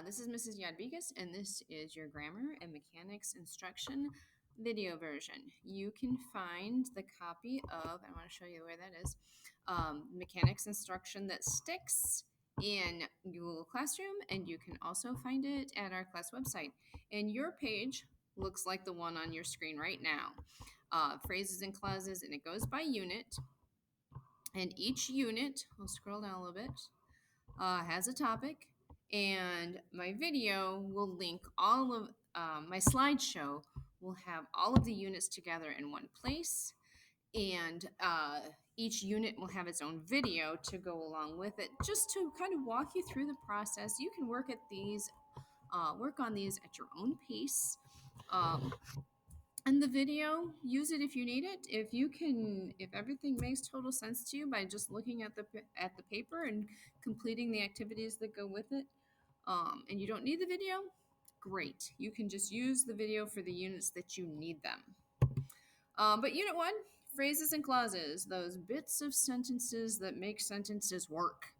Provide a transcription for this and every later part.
This is Mrs. Yadvigas, and this is your grammar and mechanics instruction video version. You can find the copy of, I want to show you where that is, mechanics instruction that sticks in Google Classroom, and you can also find it at our class website. And your page looks like the one on your screen right now. Phrases and clauses, and it goes by unit. And each unit, I'll scroll down a little bit, has a topic, and my video will link all of my slideshow will have all of the units together in one place, and each unit will have its own video to go along with it, just to kind of walk you through the process. You can work on these at your own pace. And the video, use it if you need it. If everything makes total sense to you by just looking at the paper and completing the activities that go with it, and you don't need the video, great. You can just use the video for the units that you need them. But Unit 1, phrases and clauses, those bits of sentences that make sentences work.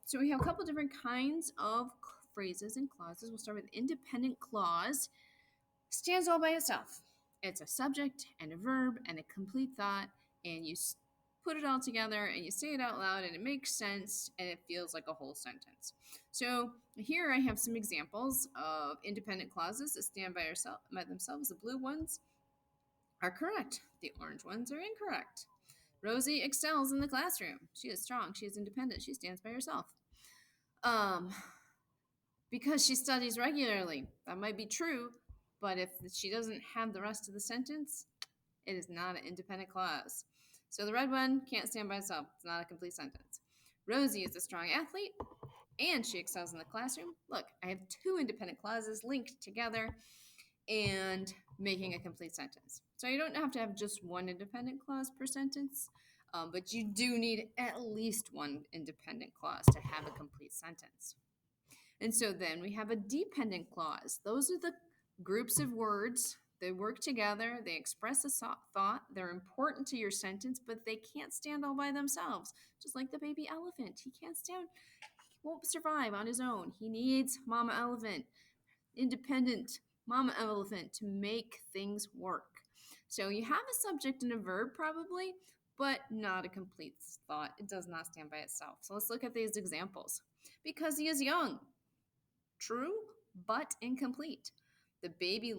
So we have a couple different kinds of phrases and clauses. We'll start with independent clause. Stands all by itself. It's a subject and a verb and a complete thought, and you put it all together and you say it out loud, and it makes sense and it feels like a whole sentence. So here I have some examples of independent clauses that stand by themselves. The blue ones are correct. The orange ones are incorrect. Rosie excels in the classroom. She is strong. She is independent. She stands by herself. Because she studies regularly. That might be true, but if she doesn't have the rest of the sentence, it is not an independent clause. So the red one can't stand by itself. It's not a complete sentence. Rosie is a strong athlete, and she excels in the classroom. Look, I have two independent clauses linked together and making a complete sentence. So you don't have to have just one independent clause per sentence, but you do need at least one independent clause to have a complete sentence. And so then we have a dependent clause. Those are the groups of words. They work together. They express a thought. They're important to your sentence, but they can't stand all by themselves. Just like the baby elephant. He won't survive on his own. He needs mama elephant, independent mama elephant, to make things work. So you have a subject and a verb probably, but not a complete thought. It does not stand by itself. So let's look at these examples. Because he is young. True, but incomplete. The baby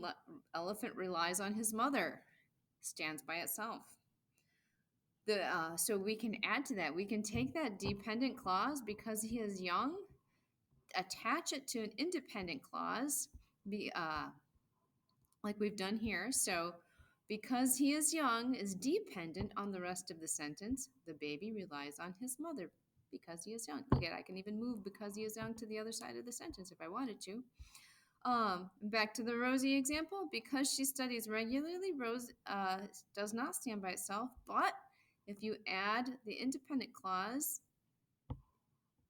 elephant relies on his mother. Stands by itself. So we can add to that. We can take that dependent clause, because he is young, attach it to an independent clause, like we've done here. So because he is young is dependent on the rest of the sentence. The baby relies on his mother because he is young. Look at, I can even move because he is young to the other side of the sentence if I wanted to. Back to the Rosie example. Because she studies regularly, Rose does not stand by itself. But if you add the independent clause,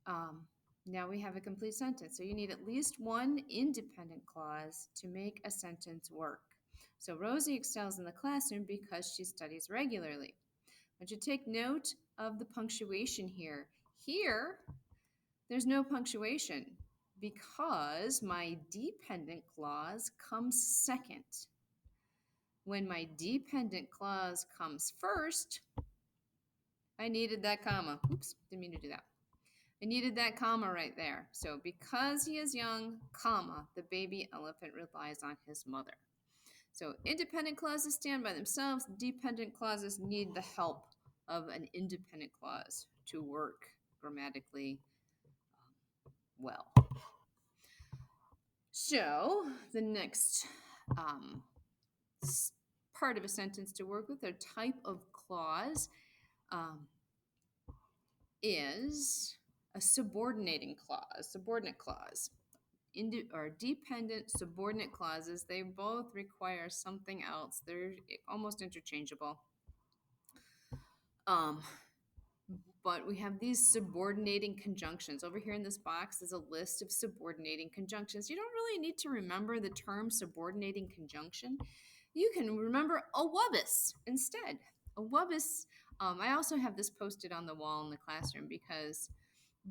now we have a complete sentence. So you need at least one independent clause to make a sentence work. So Rosie excels in the classroom because she studies regularly. But you take note of the punctuation here. Here, there's no punctuation because my dependent clause comes second. When my dependent clause comes first, I needed that comma. Oops, didn't mean to do that. I needed that comma right there. So because he is young, comma, the baby elephant relies on his mother. So independent clauses stand by themselves. Dependent clauses need the help of an independent clause to work grammatically well. So the next part of a sentence to work with, or type of clause, is a subordinate clause. Or dependent subordinate clauses, they both require something else. They're almost interchangeable. But we have these subordinating conjunctions. Over here in this box is a list of subordinating conjunctions. You don't really need to remember the term subordinating conjunction. You can remember a wubbis instead. A wubbis, I also have this posted on the wall in the classroom because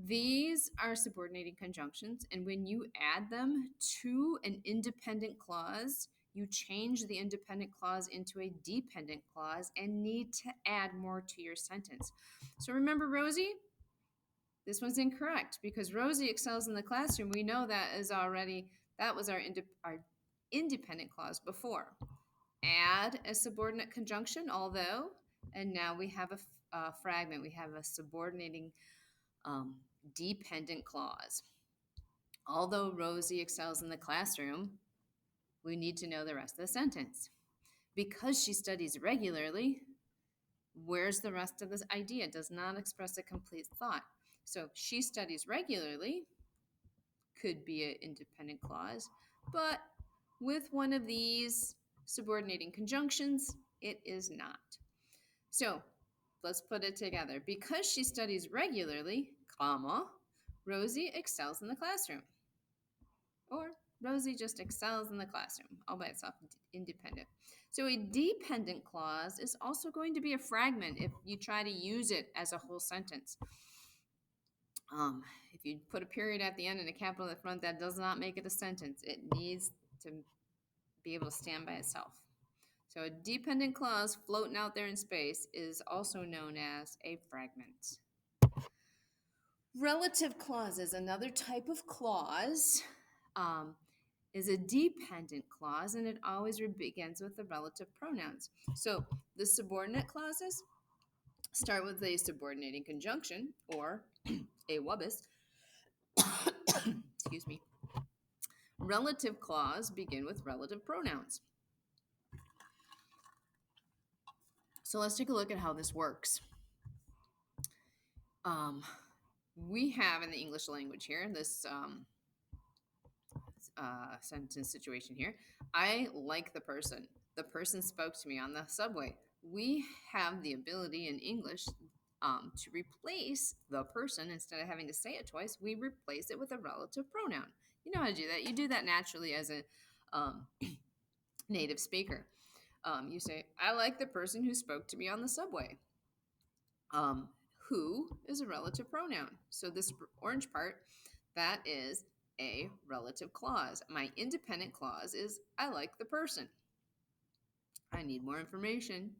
These are subordinating conjunctions, and when you add them to an independent clause, you change the independent clause into a dependent clause and need to add more to your sentence. So remember Rosie? This one's incorrect because Rosie excels in the classroom. We know that was our independent clause before. Add a subordinate conjunction, although, and now we have a fragment. We have a subordinating um, dependent clause. Although Rosie excels in the classroom, we need to know the rest of the sentence. Because she studies regularly, where's the rest of this idea? It does not express a complete thought. So she studies regularly could be an independent clause, but with one of these subordinating conjunctions, it is not. So let's put it together. Because she studies regularly, comma, Rosie excels in the classroom. Or Rosie just excels in the classroom, all by itself, independent. So a dependent clause is also going to be a fragment if you try to use it as a whole sentence. If you put a period at the end and a capital at the front, that does not make it a sentence. It needs to be able to stand by itself. So a dependent clause floating out there in space is also known as a fragment. Relative clauses, another type of clause, is a dependent clause, and it always begins with the relative pronouns. So the subordinate clauses start with a subordinating conjunction or a wobus. Excuse me. Relative clause begin with relative pronouns. So let's take a look at how this works. We have in the English language here this sentence situation here. I like the person. The person spoke to me on the subway. We have the ability in English to replace the person. Instead of having to say it twice, we replace it with a relative pronoun. You know how to do that. You do that naturally as a native speaker. You say, I like the person who spoke to me on the subway. Who is a relative pronoun. So this orange part, that is a relative clause. My independent clause is I like the person. I need more information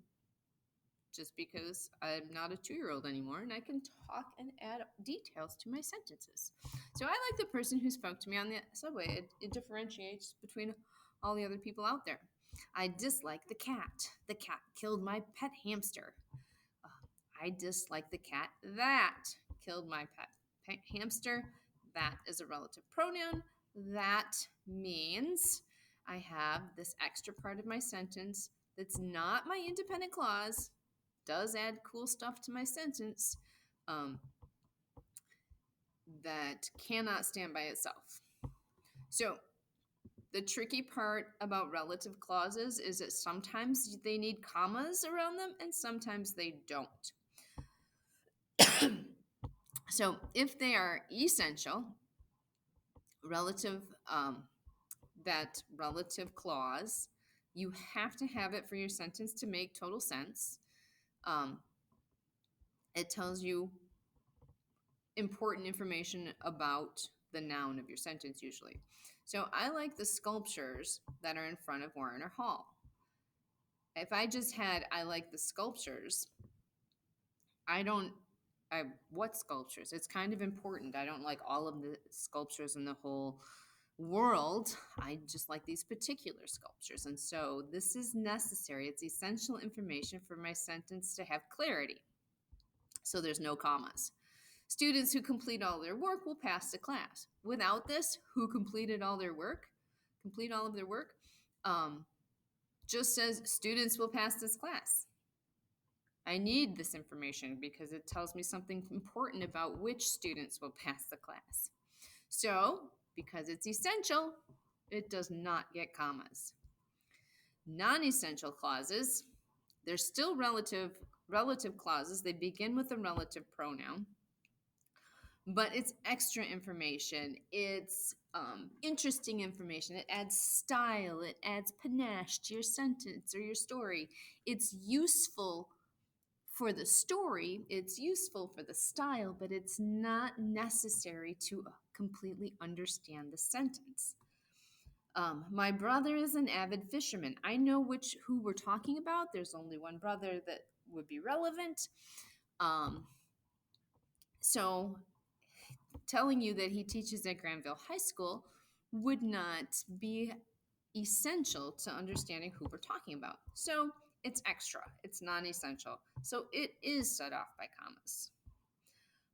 just because I'm not a 2-year-old anymore and I can talk and add details to my sentences. So I like the person who spoke to me on the subway. It differentiates between all the other people out there. I dislike the cat. The cat killed my pet hamster. I dislike the cat that killed my pet hamster. That is a relative pronoun. That means I have this extra part of my sentence that's not my independent clause, does add cool stuff to my sentence, that cannot stand by itself. So the tricky part about relative clauses is that sometimes they need commas around them and sometimes they don't. So if they are essential, that relative clause, you have to have it for your sentence to make total sense. It tells you important information about the noun of your sentence usually. So I like the sculptures that are in front of Warner Hall. If I just had I like the sculptures, what sculptures? It's kind of important. I don't like all of the sculptures in the whole world. I just like these particular sculptures. And so this is necessary. It's essential information for my sentence to have clarity. So there's no commas. Students who complete all their work will pass the class. Without this, who completed all their work, just says students will pass this class. I need this information because it tells me something important about which students will pass the class. So, because it's essential, it does not get commas. Non-essential clauses, they're still relative clauses. They begin with a relative pronoun, but it's extra information. It's interesting information. It adds style. It adds panache to your sentence or your story. It's useful For the story, it's useful for the style, but it's not necessary to completely understand the sentence. My brother is an avid fisherman. I know who we're talking about. There's only one brother that would be relevant. Um, so telling you that he teaches at Granville High School would not be essential to understanding who we're talking about. So it's extra, it's non-essential. So it is set off by commas.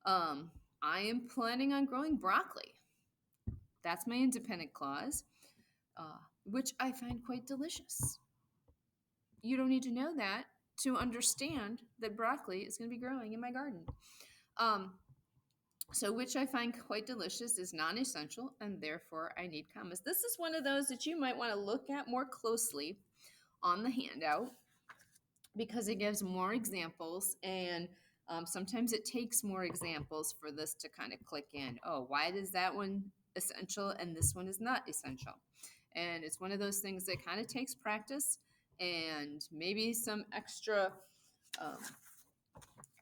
I am planning on growing broccoli. That's my independent clause, which I find quite delicious. You don't need to know that to understand that broccoli is going to be growing in my garden. So which I find quite delicious is non-essential, and therefore I need commas. This is one of those that you might want to look at more closely on the handout because it gives more examples, and sometimes it takes more examples for this to kind of click in. Oh, why is that one essential and this one is not essential? And it's one of those things that kind of takes practice and maybe some um,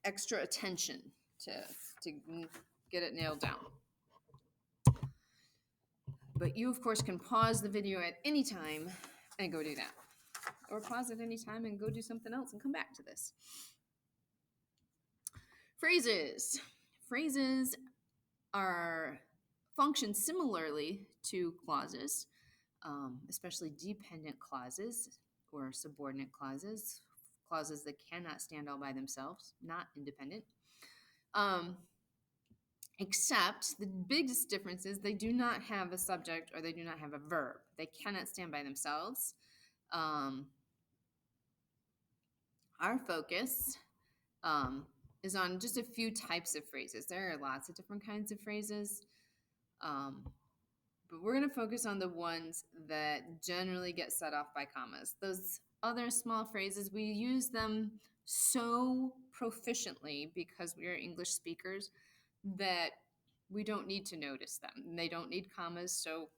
extra attention to get it nailed down. But you, of course, can pause the video at any time and go do that. Or pause at any time and go do something else and come back to this. Phrases. Phrases function similarly to clauses, especially dependent clauses or subordinate clauses, clauses that cannot stand all by themselves, not independent. Except the biggest difference is they do not have a subject or they do not have a verb. They cannot stand by themselves. Our focus is on just a few types of phrases. There are lots of different kinds of phrases, but we're going to focus on the ones that generally get set off by commas. Those other small phrases, we use them so proficiently because we are English speakers that we don't need to notice them. They don't need commas, so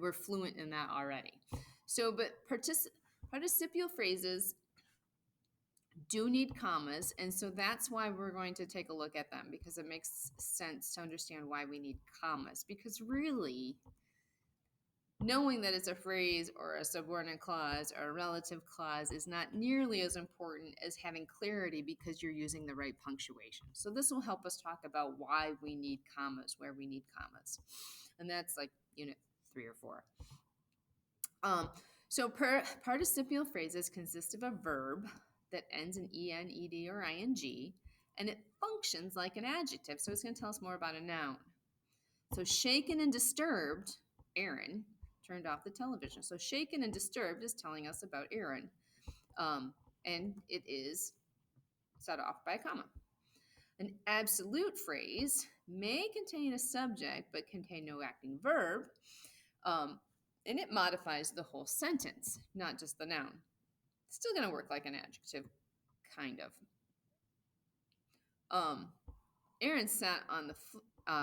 we're fluent in that already. So, but participial phrases do need commas, and so that's why we're going to take a look at them, because it makes sense to understand why we need commas. Because really, knowing that it's a phrase or a subordinate clause or a relative clause is not nearly as important as having clarity because you're using the right punctuation. So this will help us talk about why we need commas, where we need commas. And that's like unit 3 or 4. So participial phrases consist of a verb that ends in en, ed, or ing, and it functions like an adjective. So it's going to tell us more about a noun. So shaken and disturbed, Aaron turned off the television. So shaken and disturbed is telling us about Aaron, and it is set off by a comma. An absolute phrase may contain a subject but contain no acting verb, and it modifies the whole sentence, not just the noun. It's still going to work like an adjective, kind of. Aaron sat on the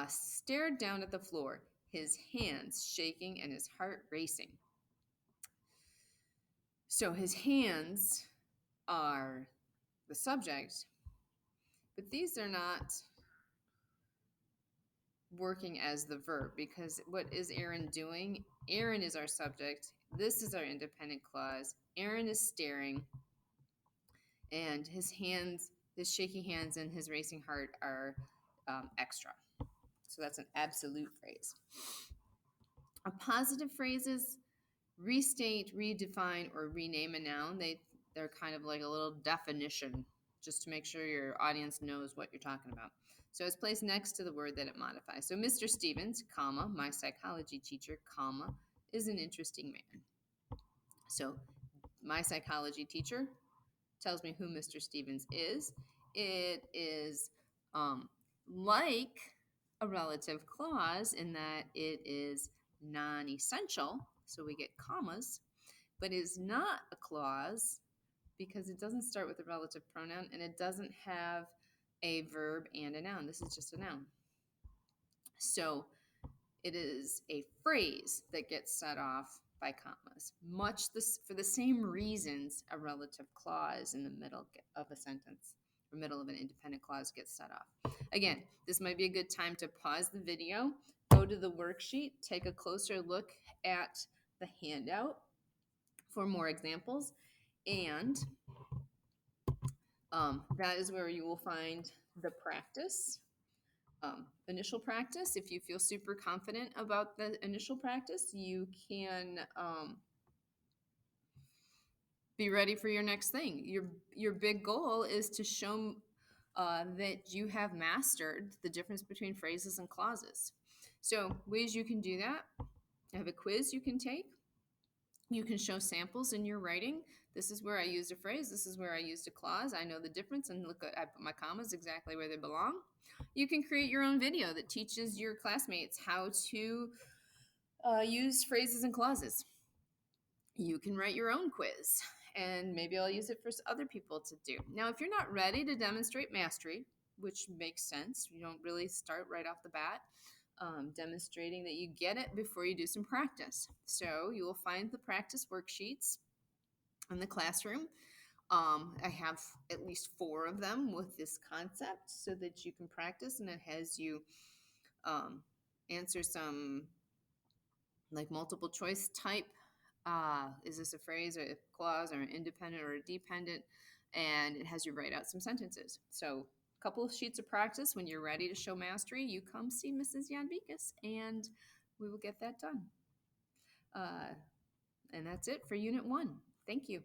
stared down at the floor, his hands shaking and his heart racing. So his hands are the subject, but these are not working as the verb, because what is Aaron doing? Aaron is our subject. This is our independent clause. Aaron is staring, and his shaky hands and his racing heart are extra. So that's an absolute phrase. A positive phrases restate, redefine, or rename a noun. They're kind of like a little definition just to make sure your audience knows what you're talking about. So it's placed next to the word that it modifies. So Mr. Stevens, comma, my psychology teacher, comma, is an interesting man. So my psychology teacher tells me who Mr. Stevens is. It is like a relative clause in that it is non-essential, so we get commas, but is not a clause because it doesn't start with a relative pronoun and it doesn't have a verb and a noun. This is just a noun. So it is a phrase that gets set off by commas. For the same reasons a relative clause in the middle of a sentence or middle of an independent clause gets set off. Again, this might be a good time to pause the video, go to the worksheet, take a closer look at the handout for more examples, and that is where you will find the practice. Initial practice. If you feel super confident about the initial practice, you can be ready for your next thing. Your big goal is to show that you have mastered the difference between phrases and clauses. So ways you can do that: I have a quiz you can take. You can show samples in your writing. This is where I used a phrase. This is where I used a clause. I know the difference, and look, I put my commas exactly where they belong. You can create your own video that teaches your classmates how to use phrases and clauses. You can write your own quiz, and maybe I'll use it for other people to do. Now, if you're not ready to demonstrate mastery, which makes sense, you don't really start right off the bat, demonstrating that you get it before you do some practice. So you will find the practice worksheets in the classroom. I have at least 4 of them with this concept so that you can practice, and it has you answer some like multiple choice type. Is this a phrase or a clause or an independent or a dependent? And it has you write out some sentences. So a couple of sheets of practice. When you're ready to show mastery, you come see Mrs. Janvikas and we will get that done. And that's it for Unit 1. Thank you.